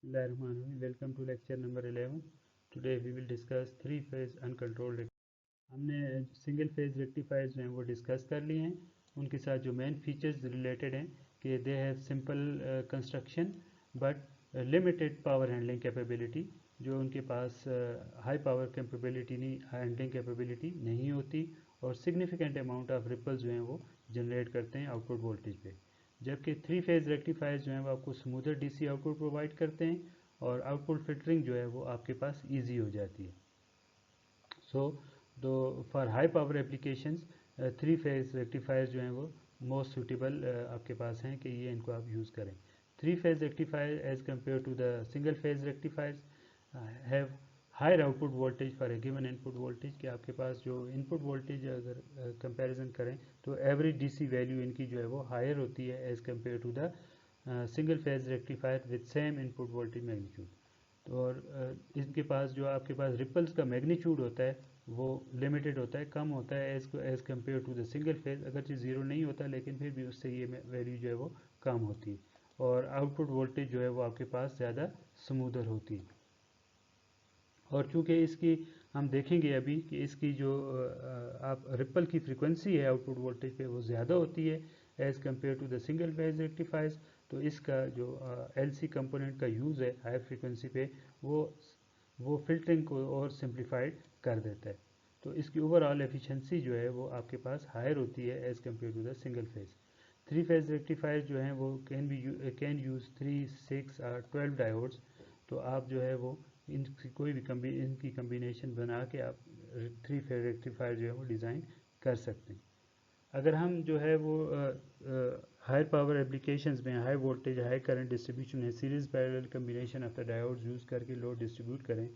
Welcome to lecture number 11। Today we will discuss three phase uncontrolled. हमने single phase rectifiers जो हैं वो discuss कर लिए हैं। उनके साथ जो मेन फीचर्स रिलेटेड हैं कि they have simple construction but limited power handling capability. जो उनके पास हाई पावर कैपेबिलिटी नहीं, हैंडलिंग कैपेबिलिटी नहीं होती और सिग्निफिकेंट अमाउंट ऑफ रिपल्स जो हैं वो जनरेट करते हैं आउटपुट वोल्टेज पे। जबकि थ्री फेज रेक्टिफायर्स जो हैं वो आपको स्मूदर डीसी आउटपुट प्रोवाइड करते हैं और आउटपुट फिल्टरिंग जो है वो आपके पास ईजी हो जाती है। सो दो for high power applications three phase rectifiers जो हैं वो मोस्ट सूटेबल आपके पास हैं कि ये इनको आप यूज़ करें। Three phase rectifier as compare to the single phase rectifiers have higher output voltage for a given input voltage. कि आपके पास जो इनपुट वोल्टेज अगर कंपैरिजन करें तो एवरेज डीसी वैल्यू इनकी जो है वो हायर होती है as compare to the single phase rectifier with same input voltage magnitude. तो और इनके पास जो आपके पास रिपल्स का मैग्नीट्यूड होता है वो लिमिटेड होता है, कम होता है as compare to the single phase. अगरचे ज़ीरो नहीं होता लेकिन फिर भी उससे ये वैल्यू जो है वो कम होती है और आउटपुट वोल्टेज जो है वो आपके पास ज़्यादा स्मूदर होती है। और चूँकि इसकी हम देखेंगे अभी कि इसकी जो आप रिपल की फ्रीक्वेंसी है आउटपुट वोल्टेज पे वो ज़्यादा होती है as compare to the single phase rectifiers. तो इसका जो एल सी कंपोनेंट का यूज़ है हाई फ्रीक्वेंसी पे वो वो फिल्टरिंग को और सिंप्लीफाइड कर देता है। तो इसकी ओवरऑल एफिशिएंसी जो है वो आपके पास हायर होती है as compare to the single phase. Three phase rectifier जो हैं वो कैन यूज़ 3, 6 और 12 डायोड्स। तो आप जो है वो इनकी कोई भी इनकी कम्बिनेशन बना के आप थ्री फेज रेक्टिफायर जो है वो डिज़ाइन कर सकते हैं। अगर हम जो है वो हाई पावर एप्लीकेशंस में high voltage high current distribution में series parallel combination of the diodes use करके लोड डिस्ट्रीब्यूट करें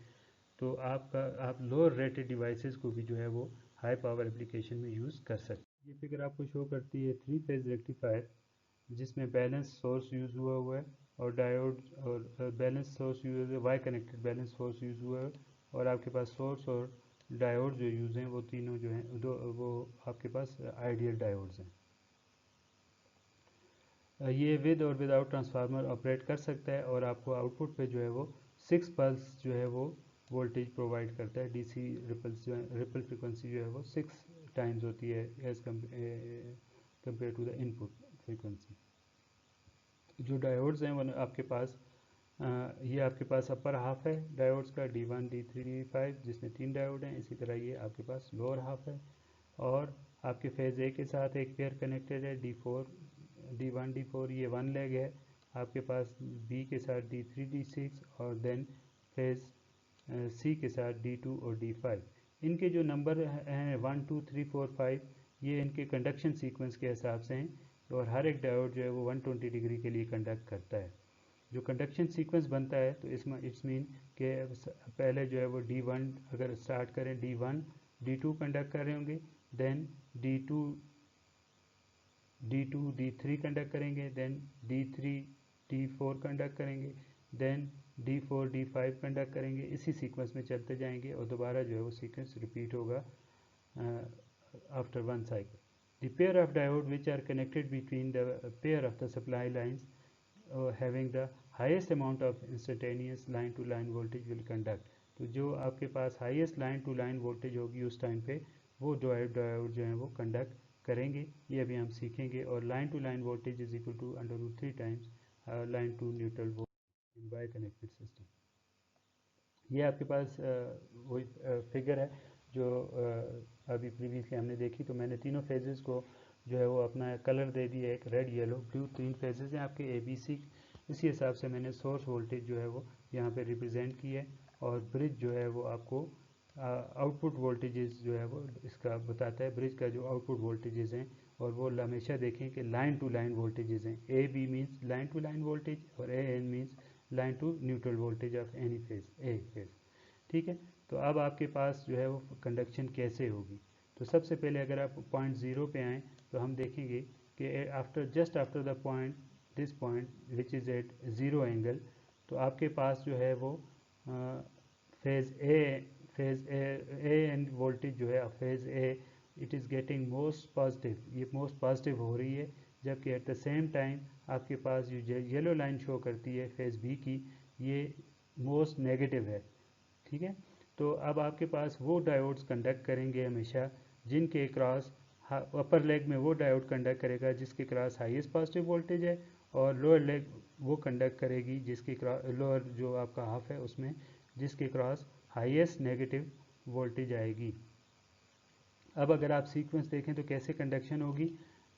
तो आप लोअर रेटेड डिवाइसेस को भी जो है वो हाई पावर एप्लीकेशन में यूज़ कर सकते हैं। ये फिगर आपको शो करती है थ्री फेज रेक्टिफायर जिसमें बैलेंस सोर्स यूज़ हुआ है और डायोड और बैलेंस सोर्स यूज़ है, Y connected balance source use हुआ है और आपके पास सोर्स और डायोड जो यूज़ हैं वो तीनों जो हैं दो वो आपके पास आइडियल डायोड्स हैं। ये विद और विदाउट ट्रांसफार्मर ऑपरेट कर सकता है और आपको आउटपुट पे जो है वो 6 पल्स जो है वो वोल्टेज प्रोवाइड करता है। डीसी रिपल्स जो है रिपल फ्रिक्वेंसी जो है वो 6 टाइम्स होती है as compare to the input frequency. जो डायोड्स हैं वो आपके पास ये आपके पास अपर हाफ है डायोड्स का D1 D3 D5 जिसमें 3 डायोड हैं। इसी तरह ये आपके पास लोअर हाफ है और आपके फेज़ ए के साथ एक पेयर कनेक्टेड है D1 D4 ये वन लेग है। आपके पास बी के साथ D3 D6 और देन फेज़ सी के साथ D2 और D5। इनके जो नंबर हैं 1 2 3 4 5 ये इनके कंडक्शन सीक्वेंस के हिसाब से हैं और हर एक डायोड जो है वो 120 डिग्री के लिए कंडक्ट करता है। जो कंडक्शन सीक्वेंस बनता है तो इसमें इट्स मीन कि पहले जो है वो D1 अगर स्टार्ट करें D1 D2 कंडक्ट कर रहे होंगे, देन D2 D3 कंडक्ट करेंगे, देन D3 D4 कंडक्ट करेंगे, देन D4 D5 कंडक्ट करेंगे। इसी सीक्वेंस में चलते जाएंगे और दोबारा जो है वो सीक्वेंस रिपीट होगा after one cycle. The pair of diode which are connected between the pair of the supply lines having the highest amount of instantaneous line to line voltage will conduct। तो जो आपके पास highest line to line voltage होगी उस time पे वो diode जो है वो कंडक्ट करेंगे। ये अभी हम सीखेंगे। और line to line voltage is equal to √3 times line to neutral voltage in Y connected system. ये आपके पास वही फिगर है जो अभी प्रीवियसली हमने देखी। तो मैंने तीनों फेजेस को जो है वो अपना कलर दे दिया, एक रेड येलो ब्लू। तीन फेजेस हैं आपके ए बी सी। इसी हिसाब से मैंने सोर्स वोल्टेज जो है वो यहाँ पे रिप्रेजेंट की है और ब्रिज जो है वो आपको आउटपुट वोल्टेजेस जो है वो इसका बताता है। ब्रिज का जो आउटपुट वोल्टेजेस हैं और वो हमेशा देखें कि लाइन टू लाइन वोल्टेजेस हैं। A B means line to line voltage और A N means line to neutral voltage of any phase A phase. ठीक है। तो अब आपके पास जो है वो कंडक्शन कैसे होगी। तो सबसे पहले अगर आप पॉइंट ज़ीरो पे आएँ तो हम देखेंगे कि just after the point this point which is at zero angle तो आपके पास जो है वो फेज़ ए एंड वोल्टेज जो है phase A it is getting most positive, ये मोस्ट पॉजिटिव हो रही है। जबकि एट द सेम टाइम आपके पास जो येलो लाइन शो करती है फेज़ बी की, ये मोस्ट नेगेटिव है। ठीक है, तो अब आपके पास वो डायोड्स कंडक्ट करेंगे हमेशा जिनके क्रॉस अपर लेग में वो डायोड कंडक्ट करेगा जिसके क्रॉस हाईएस्ट पॉजिटिव वोल्टेज है, और लोअर लेग वो कंडक्ट करेगी जिसके लोअर जो आपका हाफ है उसमें जिसके क्रॉस हाईएस्ट नेगेटिव वोल्टेज आएगी। अब अगर आप सीक्वेंस देखें तो कैसे कंडक्शन होगी,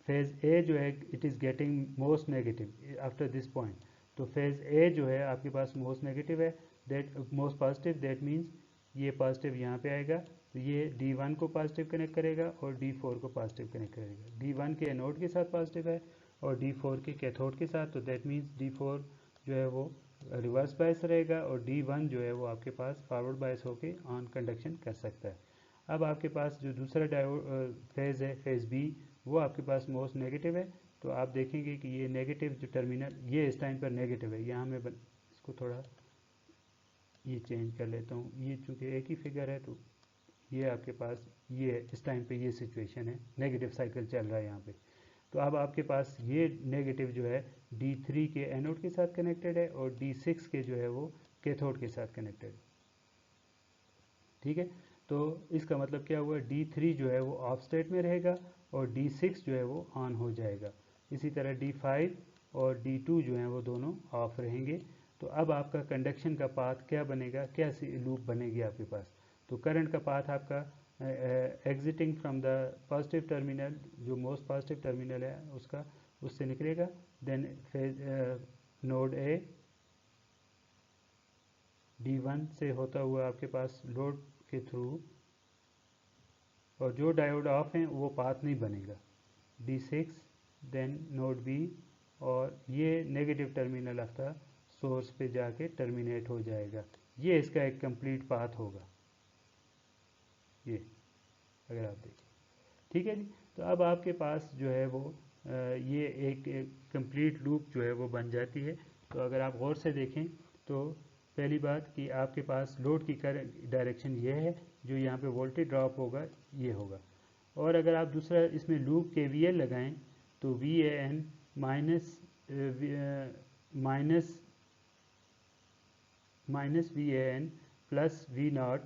फेज ए जो है it is getting most negative after this point, तो फेज ए जो है आपके पास मोस्ट नेगेटिव है, that most positive, that means ये पॉजिटिव यहाँ पे आएगा, तो ये D1 को पॉजिटिव कनेक्ट करेगा और D4 को पॉजिटिव कनेक्ट करेगा। D1 के एनोड के साथ पॉजिटिव है और D4 के कैथोड के साथ, तो दैट मीन्स D4 जो है वो रिवर्स बायस रहेगा और D1 जो है वो आपके पास फॉरवर्ड बायस होके ऑन कंडक्शन कर सकता है। अब आपके पास जो दूसरा डायोड फेज़ है फेज़ बी, वो आपके पास मोस्ट नेगेटिव है, तो आप देखेंगे कि ये नेगेटिव जो टर्मिनल ये इस टाइम पर नेगेटिव है। यहाँ मैं इसको थोड़ा ये चेंज कर लेता हूँ, ये चूँकि एक ही फिगर है तो ये आपके पास ये इस टाइम पे ये सिचुएशन है, नेगेटिव साइकिल चल रहा है यहाँ पे। तो अब आपके पास ये नेगेटिव जो है D3 के एनोड के साथ कनेक्टेड है और D6 के जो है वो कैथोड के साथ कनेक्टेड है। ठीक है, तो इसका मतलब क्या हुआ, D3 जो है वो ऑफ स्टेट में रहेगा और D6 जो है वो ऑन हो जाएगा। इसी तरह D5 और D2 जो है वो दोनों ऑफ रहेंगे। तो अब आपका कंडक्शन का पाथ क्या बनेगा, क्या लूप बनेगी आपके पास, तो करंट का पाथ आपका exiting from the positive terminal, जो मोस्ट पॉजिटिव टर्मिनल है उसका, उससे निकलेगा, देन नोड ए D1 से होता हुआ आपके पास लोड के थ्रू, और जो डायोड ऑफ हैं वो पाथ नहीं बनेगा, D6 देन नोड बी, और ये negative terminal of the source पे जाके टर्मिनेट हो जाएगा। ये इसका एक कंप्लीट पाथ होगा, ये अगर आप देखें। ठीक है जी, तो अब आपके पास जो है वो ये एक कंप्लीट लूप जो है वो बन जाती है। तो अगर आप गौर से देखें तो पहली बात कि आपके पास लोड की डायरेक्शन ये है, जो यहाँ पे वोल्टेज ड्रॉप होगा ये होगा, और अगर आप दूसरा इसमें लूप के VL लगाएं तो VAN minus VAN plus V0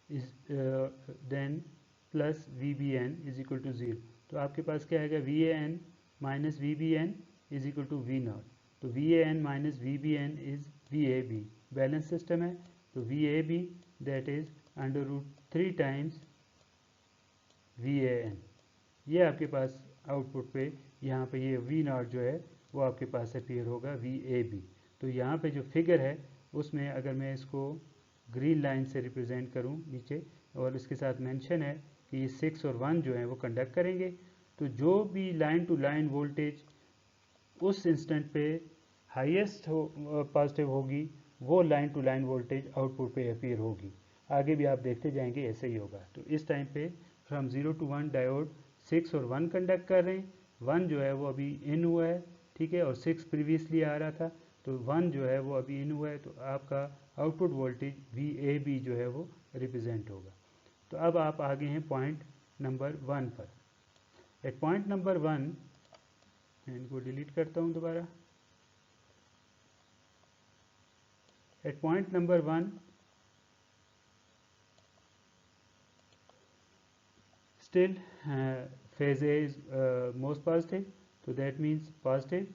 is then plus VBN is equal to 0। तो आपके पास क्या आएगा, VAN minus VBN is equal to V0। तो VAN minus VBN is VAB, balance system है, तो VAB that is √3 times VAN। ये आपके पास आउटपुट पे यहाँ पे ये V0 जो है वो आपके पास अपीयर होगा VAB। तो यहाँ पे जो फिगर है उसमें अगर मैं इसको ग्रीन लाइन से रिप्रेजेंट करूँ नीचे, और इसके साथ मेंशन है कि ये 6 और 1 जो है वो कंडक्ट करेंगे, तो जो भी लाइन टू लाइन वोल्टेज उस इंस्टेंट पे हाईएस्ट पॉजिटिव होगी वो line to line voltage output पे अपीयर होगी। आगे भी आप देखते जाएंगे ऐसे ही होगा। तो इस टाइम पे फ्रॉम 0 to 1 डायोड 6 और 1 कंडक्ट कर रहे हैं, 1 जो है वो अभी इन हुआ है, ठीक है, और 6 प्रीवियसली आ रहा था, तो 1 जो है वो अभी इन हुआ है, तो आपका आउटपुट वोल्टेज VAB जो है वो रिप्रेजेंट होगा। तो अब आप आगे हैं पॉइंट नंबर 1 पर। एट पॉइंट नंबर 1 मैं इनको डिलीट करता हूँ दोबारा। At point number 1 still phase A is most positive, तो that means positive,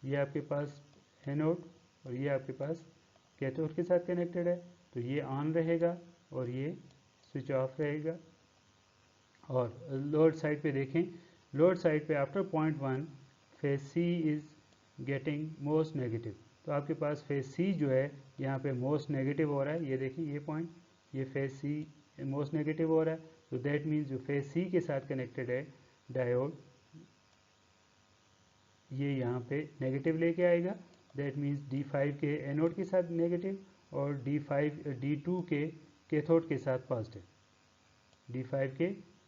ये आपके पास एनोड और ये आपके पास कैथोड के साथ कनेक्टेड है, तो ये ऑन रहेगा और ये स्विच ऑफ रहेगा। और लोड साइड पे देखें, लोड साइड पे after point 1 phase C is getting most negative, तो आपके पास फेज सी जो है यहाँ पे मोस्ट नेगेटिव हो रहा है, ये देखिए ये पॉइंट, ये फेज सी मोस्ट नेगेटिव हो रहा है, तो दैट मीन्स जो फेज सी के साथ कनेक्टेड है डायोड ये यहाँ पे नेगेटिव लेके आएगा, दैट मीन्स D5 के एनोड के साथ नेगेटिव और D2 के कैथोड के साथ पॉजिटिव, D5 के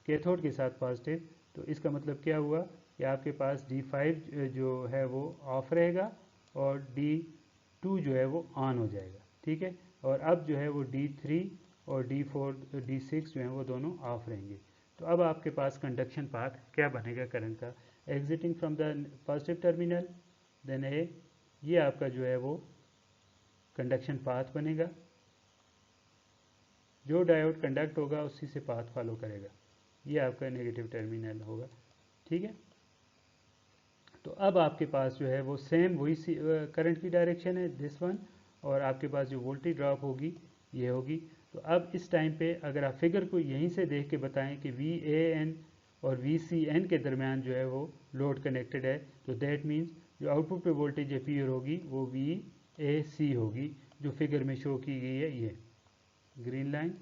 कैथोड के साथ पॉजिटिव। तो इसका मतलब क्या हुआ कि आपके पास D5 जो है वो ऑफ रहेगा और D2 जो है वो ऑन हो जाएगा, ठीक है, और अब जो है वो D3 और D4 D6 जो है वो दोनों ऑफ रहेंगे। तो अब आपके पास कंडक्शन पाथ क्या बनेगा करंट का, exiting from the positive terminal, then ये आपका जो है वो कंडक्शन पाथ बनेगा, जो डायोड कंडक्ट होगा उसी से पाथ फॉलो करेगा, ये आपका नेगेटिव टर्मिनल होगा। ठीक है, तो अब आपके पास जो है वो सेम वही करंट की डायरेक्शन है दिस वन, और आपके पास जो वोल्टेज ड्रॉप होगी ये होगी। तो अब इस टाइम पे अगर आप फिगर को यहीं से देख के बताएं कि वी ए एन और वी सी एन के दरमियान जो है वो लोड कनेक्टेड है, तो दैट मीन्स जो आउटपुट पे वोल्टेज अपीयर होगी वो वी ए सी होगी, जो फिगर में शो की गई है ये ग्रीन लाइन,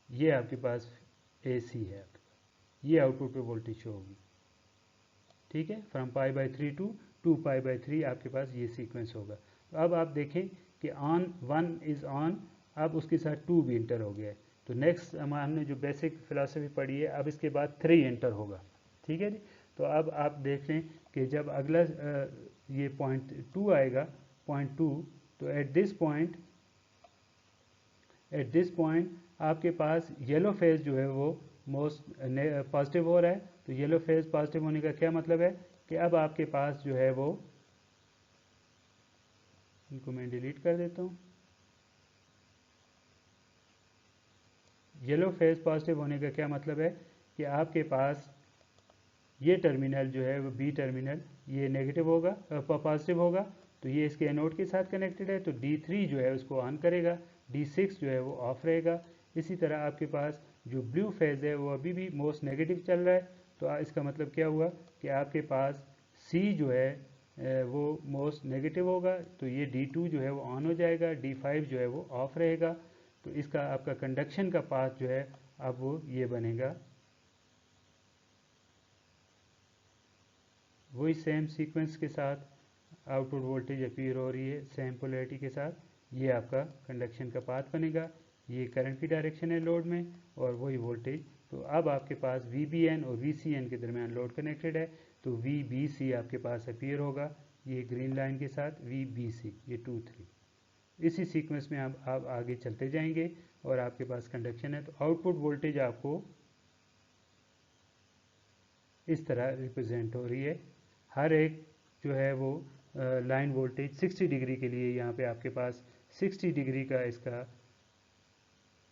ये आपके पास ए सी है, ये आउटपुट पे वोल्टेज शो होगी। ठीक है, from pi by 3 to 2 pi by 3 आपके पास ये सीक्वेंस होगा। तो अब आप देखें कि ऑन 1 इज़ ऑन, अब उसके साथ 2 भी इंटर हो गया है। तो नेक्स्ट हमने जो बेसिक फिलासफी पढ़ी है, अब इसके बाद 3 इंटर होगा। ठीक है जी, तो अब आप देख लें कि जब अगला ये पॉइंट 2 आएगा, पॉइंट 2, तो एट दिस पॉइंट आपके पास येलो फेज जो है वो मोस्ट पॉजिटिव हो रहा है। तो येलो फेज पॉजिटिव होने का क्या मतलब है कि अब आपके पास जो है वो, इनको मैं डिलीट कर देता हूँ, येलो फेज पॉजिटिव होने का क्या मतलब है कि आपके पास ये टर्मिनल जो है वो बी टर्मिनल ये नेगेटिव होगा, पॉजिटिव होगा, तो ये इसके एनोड के साथ कनेक्टेड है, तो D3 जो है उसको ऑन करेगा, D6 जो है वो ऑफ रहेगा। इसी तरह आपके पास जो ब्लू फेज है वो अभी भी मोस्ट नेगेटिव चल रहा है, तो इसका मतलब क्या हुआ कि आपके पास C जो है वो मोस्ट नेगेटिव होगा, तो ये D2 जो है वो ऑन हो जाएगा, D5 जो है वो ऑफ रहेगा। तो इसका आपका कंडक्शन का पाथ जो है अब वो ये बनेगा, वही सेम सीक्वेंस के साथ आउटपुट वोल्टेज अपीयर हो रही है सेम पोलैरिटी के साथ, ये आपका कंडक्शन का पाथ बनेगा, ये करंट की डायरेक्शन है लोड में, और वही वोल्टेज। तो अब आपके पास VBN और VCN के दरमियान लोड कनेक्टेड है, तो VBC आपके पास अपीयर होगा ये ग्रीन लाइन के साथ, VBC ये 2 3, इसी सीक्वेंस में आप आगे चलते जाएंगे और आपके पास कंडक्शन है। तो आउटपुट वोल्टेज आपको इस तरह रिप्रेजेंट हो रही है, हर एक जो है वो लाइन वोल्टेज 60 डिग्री के लिए, यहाँ पे आपके पास 60 डिग्री का इसका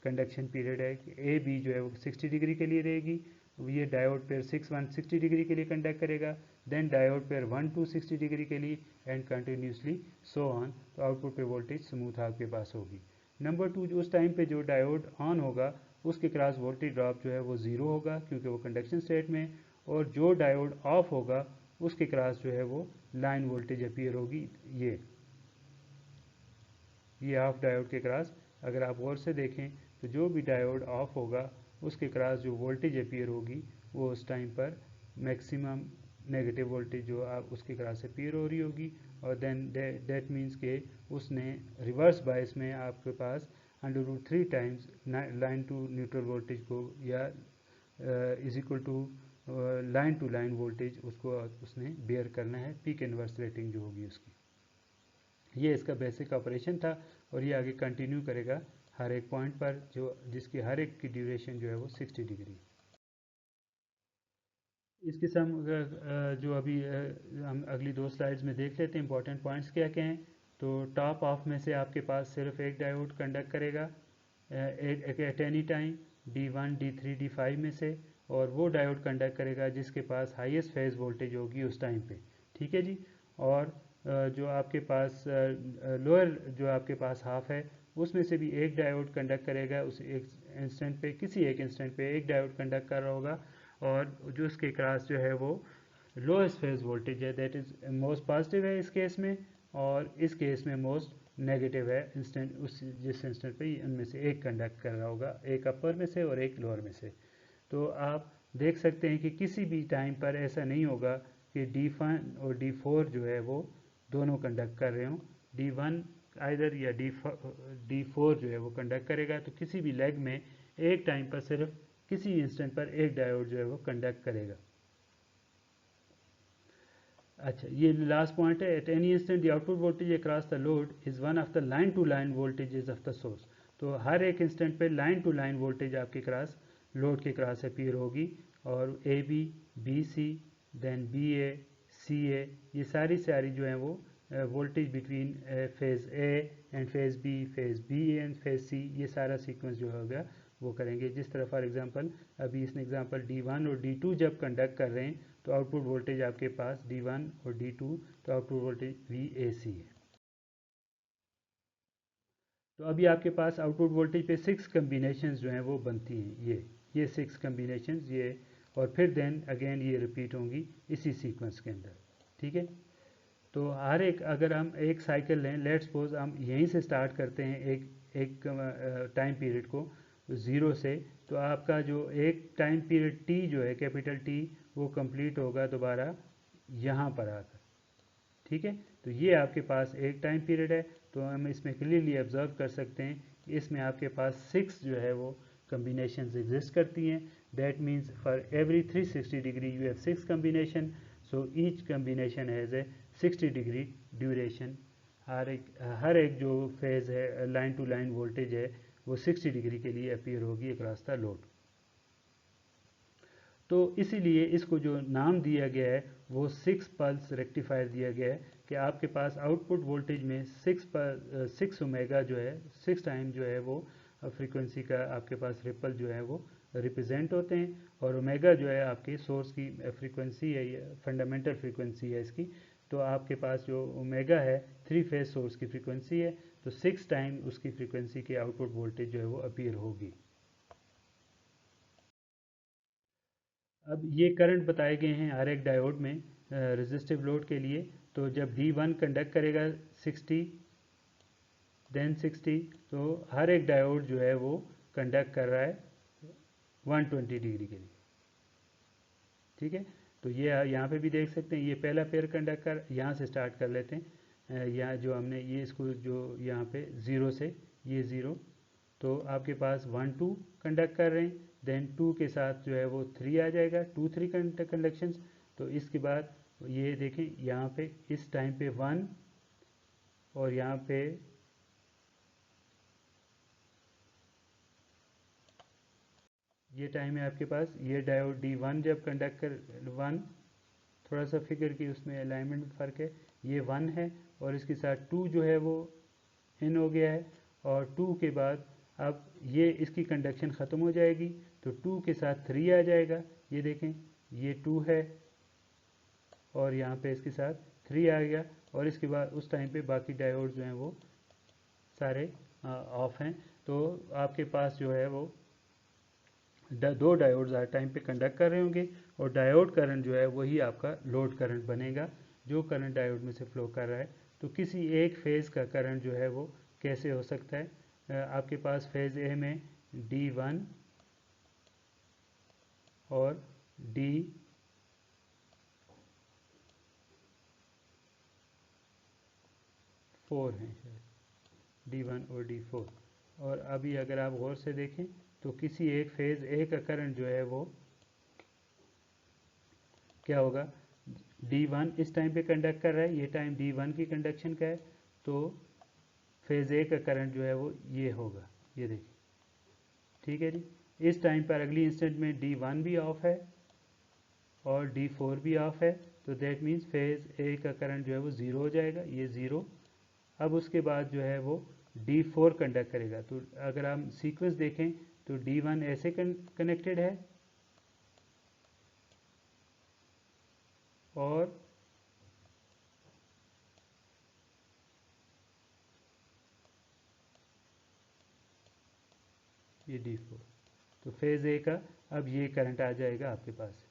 कंडक्शन पीरियड है कि ए बी जो है वो 60 डिग्री के लिए रहेगी, ये डायोड पेयर 60 डिग्री के लिए कंडक्ट करेगा, देन डायोड पेयर 60 डिग्री के लिए, एंड कंटिन्यूसली सो ऑन। तो आउटपुट पे वोल्टेज स्मूथ आपके पास होगी। नंबर 2, उस टाइम पे जो डायोड ऑन होगा उसके क्रॉस वोल्टेज ड्रॉप जो है वो ज़ीरो होगा क्योंकि वो कंडक्शन स्टेट में, और जो डायोड ऑफ होगा उसके क्रॉस जो है वो लाइन वोल्टेज अपीयर होगी, ये ऑफ डायोड के क्रॉस। अगर आप गौर से देखें तो जो भी डायोड ऑफ होगा उसके क्रॉस जो वोल्टेज अपीयर होगी वो उस टाइम पर मैक्सिमम नेगेटिव वोल्टेज जो आप उसके क्रॉस अपीयर हो रही होगी, और देन दैट मीन्स के उसने रिवर्स बायस में आपके पास √3 times line to neutral voltage को, या is equal to line to line voltage उसको उसने बेयर करना है, पीक इनवर्स रेटिंग जो होगी उसकी। ये इसका बेसिक ऑपरेशन था, और ये आगे कंटिन्यू करेगा हर एक पॉइंट पर, जो जिसकी हर एक की ड्यूरेशन जो है वो 60 डिग्री। इसके सम जो अभी हम अगली 2 स्लाइड्स में देख लेते हैं इंपॉर्टेंट पॉइंट्स क्या क्या हैं। तो टॉप ऑफ में से आपके पास सिर्फ एक डायोड कंडक्ट करेगा at any time, D1 D3 D5 में से, और वो डायोड कंडक्ट करेगा जिसके पास हाईएस्ट फेज वोल्टेज होगी उस टाइम पे। ठीक है जी, और जो आपके पास लोअर जो आपके पास हाफ है उसमें से भी एक डायोड कंडक्ट करेगा उस एक इंस्टेंट पे, किसी एक इंस्टेंट पे एक डायोड कंडक्ट कर रहा होगा, और जो उसके क्रॉस जो है वो लोएस्ट फेज वोल्टेज है, दैट इज मोस्ट पॉजिटिव है इस केस में, और इस केस में मोस्ट नेगेटिव है इंस्टेंट, उस जिस इंस्टेंट पे उनमें से एक कंडक्ट कर रहा होगा, एक अपर में से और एक लोअर में से। तो आप देख सकते हैं कि किसी भी टाइम पर ऐसा नहीं होगा कि D1 और D4 जो है वो दोनों कंडक्ट कर रहे हों, D1 आइदर या D4 जो है वो कंडक्ट करेगा, तो किसी भी लेग में एक टाइम पर सिर्फ किसी इंस्टेंट पर एक डायोड जो है वो कंडक्ट करेगा। अच्छा, ये लास्ट पॉइंट है, at any instant the output voltage across the load is one of the line to line voltages of the source. तो हर एक इंस्टेंट पे लाइन टू लाइन वोल्टेज आपके क्रॉस लोड के क्रॉस अपीयर होगी, और A B, B C, then B A, C A, ये सारी जो हैं वो voltage between phase A and phase B and phase C, ये सारा सीक्वेंस जो होगा वो करेंगे। जिस तरह फॉर एग्जांपल अभी इसने एग्जांपल D1 और D2 जब कंडक्ट कर रहे हैं तो आउटपुट वोल्टेज आपके पास D1 और D2, तो आउटपुट वोल्टेज VAC है। तो अभी आपके पास आउटपुट वोल्टेज पे 6 कम्बिनेशंस जो हैं वो बनती हैं, ये 6 कम्बिनेशंस, ये और फिर देन अगेन ये रिपीट होंगी इसी सीक्वेंस के अंदर, ठीक है। तो हर एक, अगर हम एक साइकिल लें, लेट्स सपोज हम यहीं से स्टार्ट करते हैं एक टाइम पीरियड को ज़ीरो से, तो आपका जो एक टाइम पीरियड टी जो है कैपिटल टी, वो कंप्लीट होगा दोबारा यहाँ पर आकर, ठीक है। तो ये आपके पास एक टाइम पीरियड है, तो हम इसमें क्लियरली ऑब्जर्व कर सकते हैं कि इसमें आपके पास 6 जो है वो कम्बिनेशंस एग्जिस्ट करती हैं। That means for every 360 degree you have 6 combination, so each combination has a 60 degree duration. हर एक जो फेज़ है, लाइन टू लाइन वोल्टेज है, वो 60 डिग्री के लिए अपीयर होगी अक्रॉस द लोड। तो इसीलिए इसको जो नाम दिया गया है वो 6 पल्स रेक्टिफायर दिया गया है, कि आपके पास आउटपुट वोल्टेज में 6 ओमेगा जो है, 6 टाइम जो है वो फ्रीक्वेंसी का आपके पास रिपल जो है वो रिप्रेजेंट होते हैं, और ओमेगा जो है आपके सोर्स की फ्रीक्वेंसी है, ये फंडामेंटल फ्रीक्वेंसी है इसकी। तो आपके पास जो ओमेगा है 3 फेज सोर्स की फ्रीक्वेंसी है, तो 6 टाइम उसकी फ्रीक्वेंसी के आउटपुट वोल्टेज जो है वो अपीयर होगी। अब ये करंट बताए गए हैं हर एक डायोड में रेजिस्टिव लोड के लिए। तो जब D1 कंडक्ट करेगा 60 देन 60, तो हर एक डायोड जो है वो कंडक्ट कर रहा है 120 डिग्री के लिए, ठीक है। तो ये यहाँ पे भी देख सकते हैं, ये पहला पेयर कंडक्ट कर, यहाँ से स्टार्ट कर लेते हैं। यहाँ जो हमने ये इसको जो यहाँ पे ज़ीरो से, ये ज़ीरो, तो आपके पास 1 2 कंडक्ट कर रहे हैं, देन 2 के साथ जो है वो 3 आ जाएगा, 2 3 कंडक्शंस। तो इसके बाद ये देखें यहाँ पे इस टाइम पे 1, और यहाँ पे ये टाइम है आपके पास, ये डायोड D1 जब कंडक्ट कर 1, थोड़ा सा फिगर की उसमें अलाइनमेंट में फ़र्क है, ये 1 है, और इसके साथ 2 जो है वो इन हो गया है, और 2 के बाद अब ये इसकी कंडक्शन ख़त्म हो जाएगी, तो 2 के साथ 3 आ जाएगा, ये देखें ये 2 है, और यहाँ पे इसके साथ 3 आ गया, और इसके बाद उस टाइम पे बाकी डायोड जो हैं वो सारे ऑफ हैं। तो आपके पास जो है वो दो डायोड्स हर टाइम पे कंडक्ट कर रहे होंगे, और डायोड करंट जो है वही आपका लोड करंट बनेगा, जो करंट डायोड में से फ्लो कर रहा है। तो किसी एक फेज़ का करंट जो है वो कैसे हो सकता है, आपके पास फेज़ ए में D1 और D4 हैं शायद, D1 और D4। और अभी अगर आप गौर से देखें तो किसी एक फेज़ ए का करंट जो है वो क्या होगा, D1 इस टाइम पे कंडक्ट कर रहा है, ये टाइम D1 की कंडक्शन का है, तो फेज़ ए का करंट जो है वो ये होगा, ये देखिए, ठीक है जी। इस टाइम पर अगली इंस्टेंट में D1 भी ऑफ है और D4 भी ऑफ है, तो दैट मीन्स फेज़ ए का करंट जो है वो ज़ीरो हो जाएगा, ये ज़ीरो। अब उसके बाद जो है वो D4 कंडक्ट करेगा, तो अगर हम सीक्वेंस देखें तो D1 ऐसे कनेक्टेड है, और ये D4, तो फेज़ ए का अब ये करंट आ जाएगा आपके पास,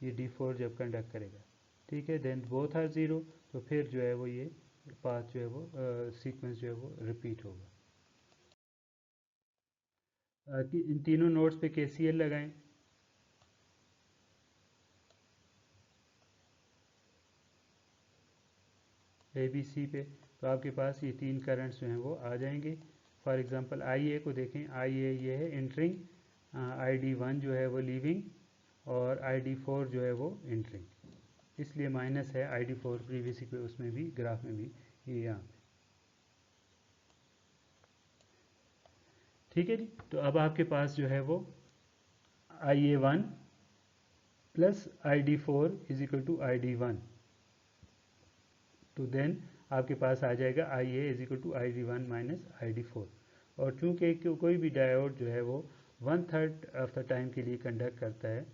ये D4 जब कंडक्ट करेगा, ठीक है। देन बोथ आर ज़ीरो, तो फिर जो है वो ये पाथ जो है वो सीक्वेंस जो है वो रिपीट होगा। कि इन तीनों नोड्स पे KCL लगाएं। ABC पे, तो आपके पास ये तीन करंट्स जो हैं वो आ जाएंगे। फॉर एग्जांपल IA को देखें, IA ये है इंटरिंग, ID1 जो है वो लीविंग, और ID4 जो है वो इंटरिंग, इसलिए माइनस है ID4 प्रीवियस पे, उसमें भी ग्राफ में भी ये यहाँ पे। ठीक है जी। तो अब आपके पास जो है वो IA1 plus ID4 is equal to ID1, तो देन आपके पास आ जाएगा IA is equal to ID1 minus ID4। और चूंकि कोई भी डायोड जो है वो 1/3 ऑफ द टाइम के लिए कंडक्ट करता है,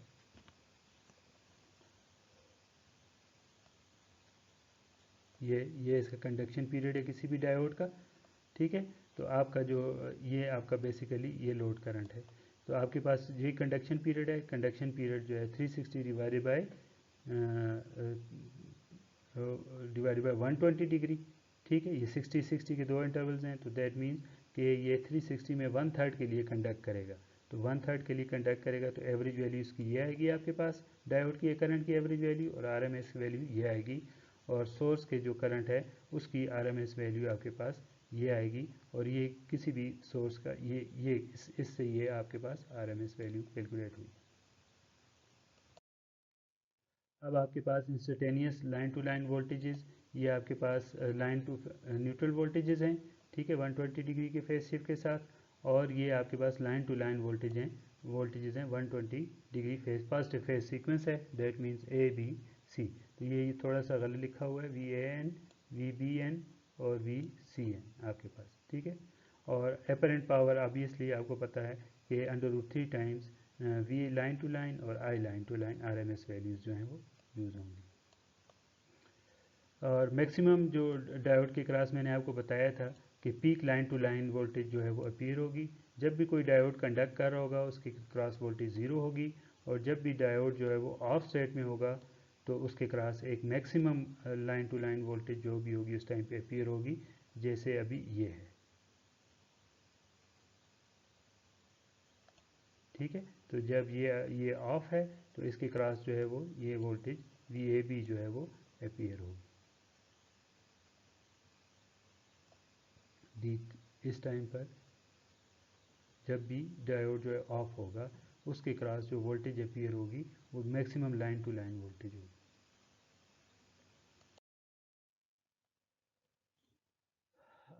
ये इसका कंडक्शन पीरियड है किसी भी डायोड का, ठीक है। तो आपका जो ये आपका बेसिकली ये लोड करंट है। तो आपके पास ये कंडक्शन पीरियड है, कंडक्शन पीरियड जो है 360 डिवाइडेड बाय 120 डिग्री, ठीक है। ये 60 के दो इंटरवल्स हैं, तो दैट मीन्स कि ये 360 में 1/3 के लिए कंडक्ट करेगा। तो 1/3 के लिए कंडक्ट करेगा, तो एवरेज वैल्यू इसकी ये आएगी आपके पास, डायोड की करंट की एवरेज वैल्यू, और आरएमएस वैल्यू ये आएगी, और सोर्स के जो करंट है उसकी आरएमएस वैल्यू आपके पास ये आएगी। और ये किसी भी सोर्स का ये इससे ये आपके पास आरएमएस वैल्यू कैलकुलेट हुई। अब आपके पास instantaneous line to line voltages, ये आपके पास लाइन टू न्यूट्रल वोल्टेजेस हैं, ठीक है, 120 डिग्री के फेज शिफ्ट के साथ। और ये आपके पास लाइन टू लाइन वोल्टेजेस हैं 120 degree phase first phase sequence है, दैट मीन्स ABC। तो ये थोड़ा सा गलत लिखा हुआ है, VAN, VBN और VCN आपके पास, ठीक है। और अपेरेंट पावर ऑब्वियसली आपको पता है कि √3 times V line to line और I line to line RMS values जो हैं वो यूज़ होंगी। और मैक्सिमम जो डायोड के क्रॉस मैंने आपको बताया था कि peak line to line voltage जो है वो अपीयर होगी जब भी कोई डायोड कंडक्ट कर रहा होगा, उसकी क्रॉस वोल्टेज ज़ीरो होगी। और जब भी डायोड जो है वो ऑफ सेट में होगा, तो उसके क्रॉस एक maximum line to line voltage जो भी होगी उस टाइम पे अपीयर होगी, जैसे अभी ये है, ठीक है। तो जब ये ऑफ है, तो इसके क्रॉस जो है वो ये वोल्टेज VAB जो है वो अपीयर होगी। डी इस टाइम पर जब भी डायोड जो है ऑफ होगा, उसके क्रॉस जो वोल्टेज अपीयर होगी वो maximum line to line voltage होगी।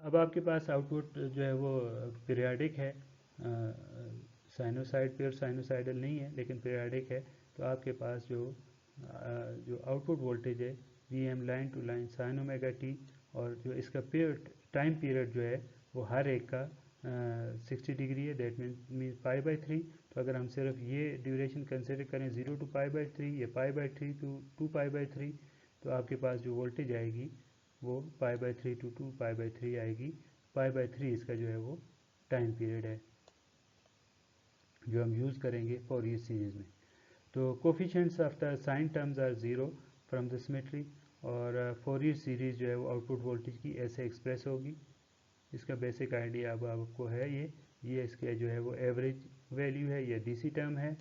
अब आपके पास आउटपुट जो है वो पीरियाडिक है, साइनोसाइड प्योर साइनोसाइडल नहीं है लेकिन पीरियाडिक है। तो आपके पास जो आउटपुट वोल्टेज है VM line to line sine omega t, और जो इसका पीरियड टाइम पीरियड जो है वो हर एक का 60 डिग्री है, दैट मीन्स π/3। तो अगर हम सिर्फ ये ड्यूरेशन कंसिडर करें 0 टू π/3 या π/3 टू π/3, तो आपके पास जो वोल्टेज आएगी वो π/3 टू 2π/3 आएगी। π/3 इसका जो है वो टाइम पीरियड है जो हम यूज़ करेंगे फॉरियर सीरीज़ में। तो coefficients of the sine terms are zero from the symmetry, और फॉरियर सीरीज़ जो है वो आउटपुट वोल्टेज की ऐसे एक्सप्रेस होगी। इसका बेसिक आइडिया अब आपको है, ये इसके जो है वो एवरेज वैल्यू है, या डीसी टर्म है,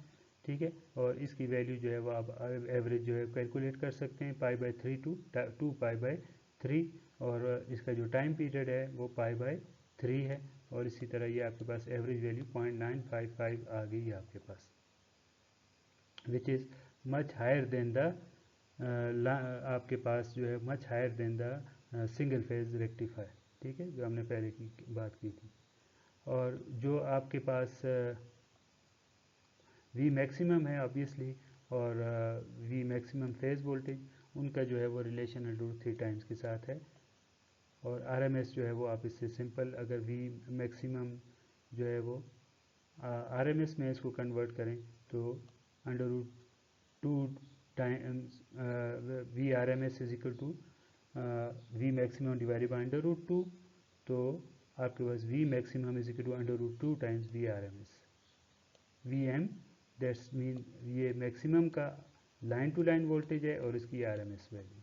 ठीक है। और इसकी वैल्यू जो है वो आप एवरेज जो है कैलकुलेट कर सकते हैं π/3 टू 2π/3, और इसका जो टाइम पीरियड है वो π/3 है। और इसी तरह ये आपके पास एवरेज वैल्यू 0.955 आ गई आपके पास, which is much higher than the आपके पास जो है much higher than the single phase rectifier, ठीक है, जो हमने पहले की बात की थी। और जो आपके पास वी मैक्सिमम है ऑब्वियसली, और वी मैक्सिमम फेज वोल्टेज, उनका जो है वो रिलेशन √3 टाइम्स के साथ है। और आरएमएस जो है वो आप इससे सिंपल, अगर वी मैक्सिमम जो है वो आरएमएस में इसको कन्वर्ट करें, तो √2 times V R M S is equal to V maximum divided by √2, तो आपके पास V maximum is equal to √2 times V R M S V M, that's mean ये मैक्सिमम का लाइन टू लाइन वोल्टेज है और इसकी R M S value.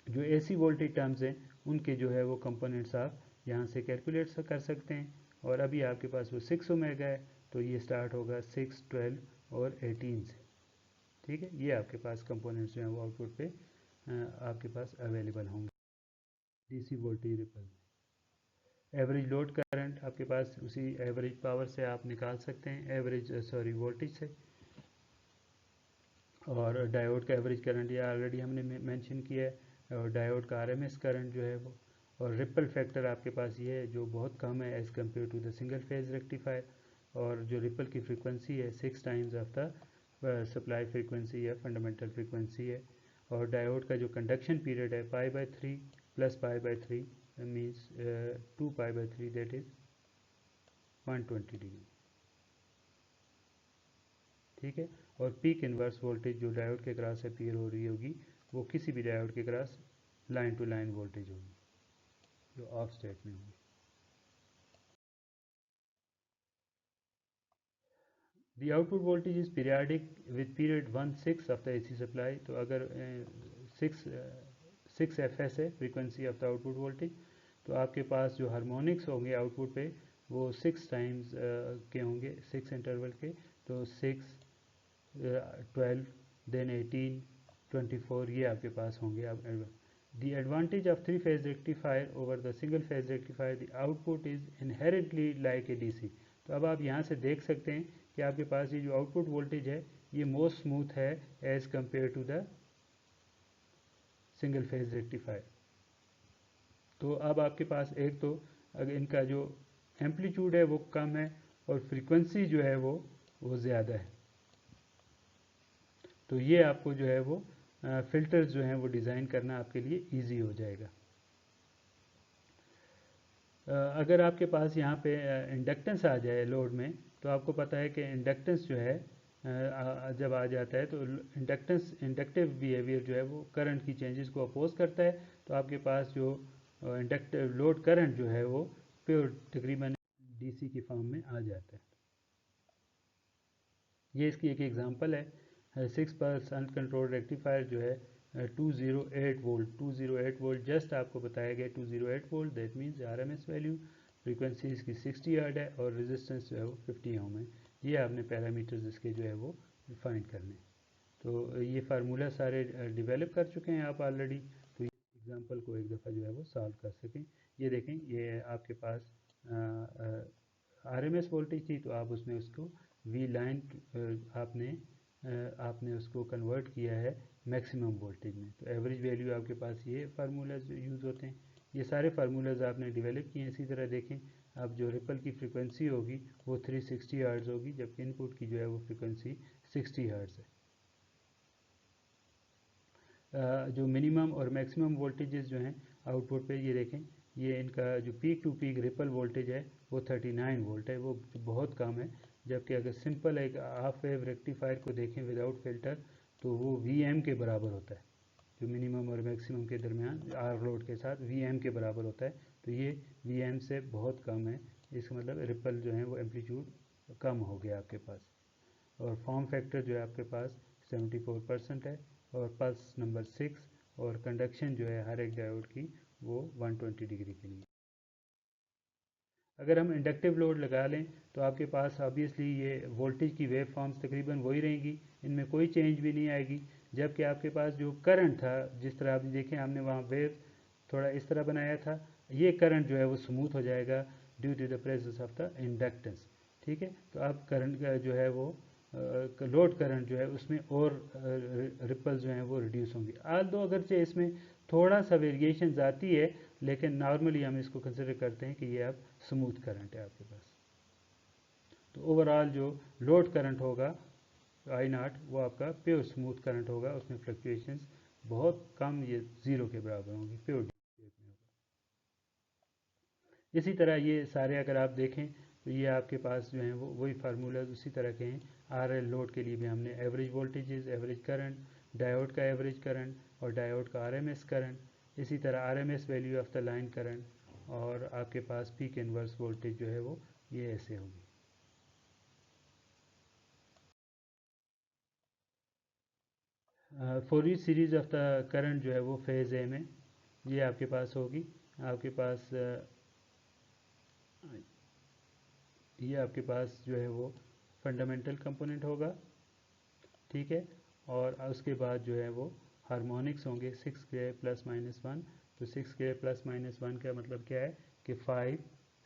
जो AC voltage terms हैं उनके जो है वो कंपोनेंट्स आप यहाँ से कैलकुलेट कर सकते हैं। और अभी आपके पास वो 6 ओमेगा है, तो ये स्टार्ट होगा 6, 12 और 18 से, ठीक है। ये आपके पास कंपोनेंट्स जो हैं वो आउटपुट पे आपके पास अवेलेबल होंगे DC voltage ripple. Average load current आपके पास उसी एवरेज पावर से आप निकाल सकते हैं, एवरेज वोल्टेज से। और डायोड का एवरेज करंट ये ऑलरेडी हमने मेंशन किया है, और डायोड का आरएमएस करंट जो है वो, और रिपल फैक्टर आपके पास ये है जो बहुत कम है as compare to the single phase rectifier, और जो रिपल की फ्रीक्वेंसी है 6 times of the supply frequency या फंडामेंटल फ्रीक्वेंसी है। और डायोड का जो कंडक्शन पीरियड है π/3 plus π/3 means 2π/3 that is 120 degree, ठीक है। और पीक इन्वर्स वोल्टेज जो डायोड के क्रॉस अपीयर हो रही होगी वो किसी भी डायोड के cross line to line voltage होगी जो ऑफ स्टेट में होगी। The output voltage is periodic with period 1/6 of the AC supply। तो अगर 6 fs है frequency of the output voltage, तो आपके पास जो हार्मोनिक्स होंगे आउटपुट पे वो 6 टाइम्स के होंगे, 6 इंटरवल के। तो 6 12 देन 18 24 ये आपके पास होंगे। अब the advantage of three phase rectifier over the single phase rectifier, the output is inherently like a DC। तो अब आप यहाँ से देख सकते हैं कि आपके पास ये जो आउटपुट वोल्टेज है ये मोस्ट स्मूथ है as compare to the single phase rectifier. तो अब आपके पास एक तो अगर इनका जो एम्पलीट्यूड है वो कम है और फ्रीक्वेंसी जो है वो ज़्यादा है। तो ये आपको जो है वो फिल्टर्स जो हैं वो डिज़ाइन करना आपके लिए इजी हो जाएगा। अगर आपके पास यहाँ पे इंडक्टेंस आ जाए लोड में, तो आपको पता है कि इंडक्टेंस जो है जब आ जाता है तो इंडक्टिव बिहेवियर जो है वो करंट की चेंजेस को अपोज करता है। तो आपके पास जो इंडक्टिव लोड करंट जो है वो प्योर तकरीबन डीसी की फॉर्म में आ जाता है। ये इसकी एक एग्जांपल है। 6 पल्स अनकंट्रोल्ड रेक्टिफायर जो है 208 वोल्ट जस्ट आपको बताया गया 208 volt, that means RMS value. Frequency इसकी 60 हर्ट्ज है और रेजिस्टेंस जो है वो 50 ओम है। ये आपने पैरामीटर्स इसके जो है वो फाइंड करने। तो ये फार्मूला सारे डेवलप कर चुके हैं आप ऑलरेडी, तो एग्जांपल को एक दफ़ा जो है वो सॉल्व कर सकें। ये देखें, ये आपके पास आरएमएस वोल्टेज थी, तो आप उसमें उसको वी लाइन आपने उसको कन्वर्ट किया है मैक्सिमम वोल्टेज में। तो एवरेज वैल्यू आपके पास ये फार्मूलाज यूज़ होते हैं। ये सारे फार्मूलाज आपने डेवलप किए हैं। इसी तरह देखें, अब जो रिपल की फ्रीक्वेंसी होगी वो 360 हर्ट्ज होगी, जबकि इनपुट की जो है वो फ्रीक्वेंसी 60 हर्ट्ज है। जो मिनिमम और मैक्सिमम वोल्टेजेस जो हैं आउटपुट पे, ये देखें, ये इनका जो peak to peak ripple voltage है वो 39 वोल्ट है, वो बहुत कम है। जबकि अगर सिंपल एक हाफ वेव रेक्टिफायर को देखें विदाउट फिल्टर, तो वो वीएम के बराबर होता है। जो मिनिमम और मैक्सिमम के दरमियान आर लोड के साथ वीएम के बराबर होता है। तो ये वीएम से बहुत कम है, इसका मतलब रिपल जो है वो एम्पलीट्यूड कम हो गया आपके पास। और फॉर्म फैक्टर जो है आपके पास 74% है, और पल्स नंबर 6, और कंडक्शन जो है हर एक डायोड की वो 120 डिग्री के लिए। अगर हम इंडक्टिव लोड लगा लें तो आपके पास ऑब्वियसली ये वोल्टेज की वेव फॉर्म्स तकरीबन वही रहेंगी, इनमें कोई चेंज भी नहीं आएगी। जबकि आपके पास जो करंट था, जिस तरह आपने देखें हमने वहाँ वेव थोड़ा इस तरह बनाया था, ये करंट जो है वो स्मूथ हो जाएगा due to the presence of the inductance, ठीक है। तो अब करंट का जो है वो लोड करंट जो है उसमें और रिपल्स जो हैं वो रिड्यूस होंगे। आल दो अगरचे इसमें थोड़ा सा वेरिएशन आती है, लेकिन नॉर्मली हम इसको कंसिडर करते हैं कि ये अब स्मूथ करंट है आपके पास। तो ओवरऑल जो लोड करंट होगा आई नॉट, वो आपका प्योर स्मूथ करंट होगा, उसमें फ्लक्चुएशंस बहुत कम, ये ज़ीरो के बराबर होंगी, प्योर में होगा। इसी तरह ये सारे अगर आप देखें तो ये आपके पास जो हैं वो वही फार्मूलाज उसी तरह के हैं। आर एल लोड के लिए भी हमने average voltages, average current, diode का एवरेज करंट और डायोड का आरएमएस करंट। इसी तरह RMS value of the line current, और आपके पास पीक इनवर्स वोल्टेज जो है वो ये ऐसे होगी। For each series of the current जो है वो फेज ए में ये आपके पास होगी। आपके पास ये आपके पास जो है वो फंडामेंटल कंपोनेंट होगा, ठीक है। और उसके बाद जो है वो हार्मोनिक्स होंगे 6 के प्लस माइनस 1। तो 6 के प्लस माइनस 1 का मतलब क्या है कि 5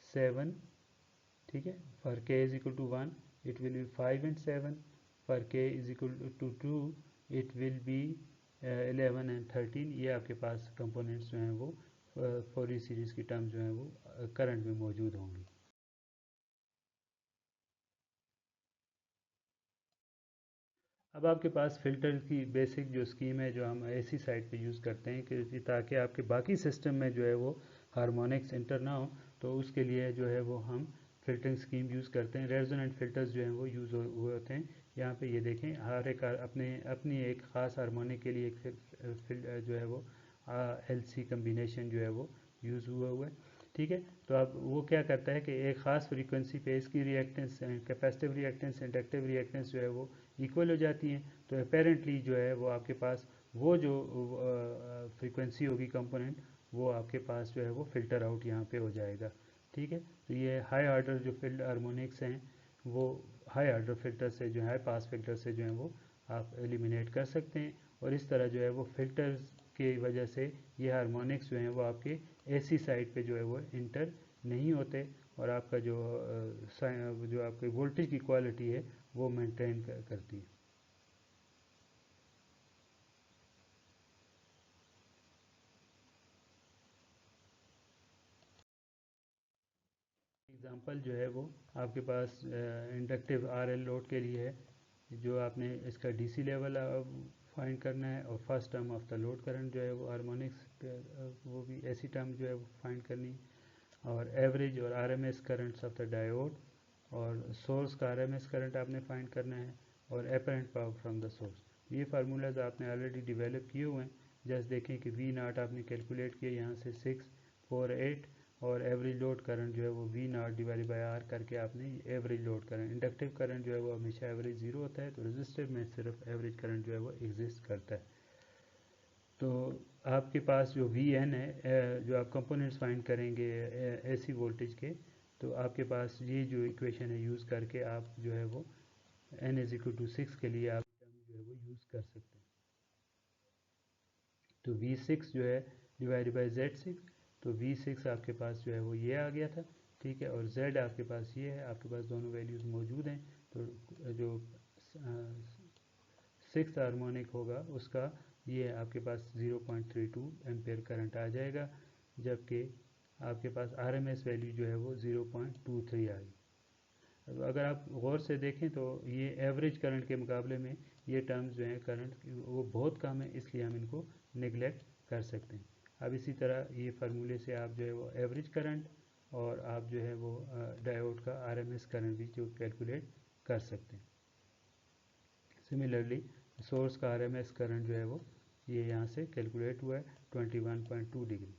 7, ठीक है। For k is equal to 1 it will be 5 and 7, for k is equal to 2 it will be 11 and 13। ये आपके पास कंपोनेंट्स जो हैं वो फोरियर सीरीज़ की टर्म जो है वो करंट में मौजूद होंगी। अब आपके पास फ़िल्टर की बेसिक जो स्कीम है जो हम एसी साइड पे यूज़ करते हैं कि ताकि आपके बाकी सिस्टम में जो है वो हार्मोनिक्स इंटर ना हो, तो उसके लिए जो है वो हम फ़िल्टरिंग स्कीम यूज़ करते हैं। रेजोनेंट फ़िल्टर्स जो हैं वो यूज़ हुए होते हैं। यहाँ पे ये देखें, हर एक अपनी एक ख़ास हार्मोनिक के लिए एक जो है वो एल सी कम्बिनेशन जो है वो यूज़ हुआ है। ठीक है, तो अब वो क्या करता है कि एक ख़ास फ्रीक्वेंसी पे इसकी reactance, capacitive reactance, inductive reactance जो है वो इक्वल हो जाती हैं। तो अपेरेंटली जो है वो आपके पास वो जो फ्रीक्वेंसी होगी कंपोनेंट, वो आपके पास जो है वो फ़िल्टर आउट यहाँ पे हो जाएगा। ठीक है, तो ये हाई ऑर्डर जो फिल्ड हार्मोनिक्स हैं वो हाई ऑर्डर फ़िल्टर से जो है, हाई पास फिल्टर से जो है वो आप एलिमिनेट कर सकते हैं। और इस तरह जो है वो फ़िल्टर्स की वजह से ये हार्मोनिक्स जो हैं वो आपके एसी साइड पे जो है वो इंटर नहीं होते, और आपका जो आपकी वोल्टेज की क्वालिटी है वो मेंटेन करती है। एग्जांपल जो है वो आपके पास इंडक्टिव आरएल लोड के लिए है, जो आपने इसका डीसी लेवल फाइंड करना है, और first term of the load current जो है वो हार्मोनिक्स वो भी ऐसी टर्म जो है वो फाइंड करनी है, और एवरेज और RMS currents of the diode, और सोर्स का आरएमएस करंट आपने फाइंड करना है, और apparent power from the source. ये फार्मूलाज आपने ऑलरेडी डेवलप किए हुए हैं। जस्ट देखें कि वी नाट आपने कैलकुलेट किया यहाँ से 648, और एवरेज लोड करंट जो है वो V naught divide by R करके आपने average load current, inductive current जो है वो हमेशा एवरेज ज़ीरो होता है, तो रजिस्टिव में सिर्फ एवरेज करंट जो है वो एग्जिस्ट करता है। तो आपके पास जो वी एन है, जो आप कंपोनेंट्स फाइंड करेंगे एसी वोल्टेज के, तो आपके पास ये जो इक्वेशन है यूज़ करके आप जो है वो एन इज इक्वल टू 6 के लिए आप जो है वो यूज़ कर सकते हैं। तो V6 जो है डिवाइड बाई Z6, तो V6 आपके पास जो है वो ये आ गया था। ठीक है, और Z आपके पास ये है, आपके पास दोनों वैल्यूज़ मौजूद हैं। तो जो सिक्स हार्मोनिक होगा उसका ये आपके पास 0.32 एम्पेयर करंट आ जाएगा, जबकि आपके पास आरएमएस वैल्यू जो है वो 0.23 आ गई। अब अगर आप गौर से देखें तो ये एवरेज करंट के मुकाबले में ये टर्म्स जो हैं करंट वो बहुत कम है, इसलिए हम इनको नेगलेक्ट कर सकते हैं। अब इसी तरह ये फार्मूले से आप जो है वो एवरेज करंट, और आप जो है वो डायोड का आरएमएस करंट भी जो कैलकुलेट कर सकते हैं। सिमिलरली सोर्स का आरएमएस करंट जो है वो ये यहाँ से कैलकुलेट हुआ है 21.2 डिग्री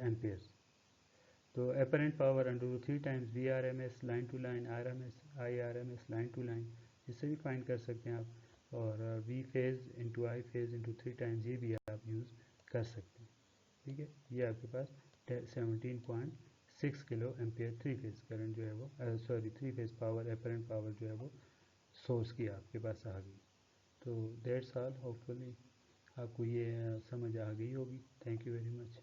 एम्पेयर्स। तो apparent power under root 3 times V R M S line to line R M S I R M S line to line, इससे भी फाइंड कर सकते हैं आप। और V phase into I phase into 3 times ये भी आप यूज़ कर सकते हैं। ठीक है, ये आपके पास 17.6 kilo ampere three phase current जो है वो three phase power, apparent power जो है वो सोर्स की आपके पास आ गई। तो दैट्स ऑल, होपफुली आपको ये समझ आ गई होगी। Thank you very much.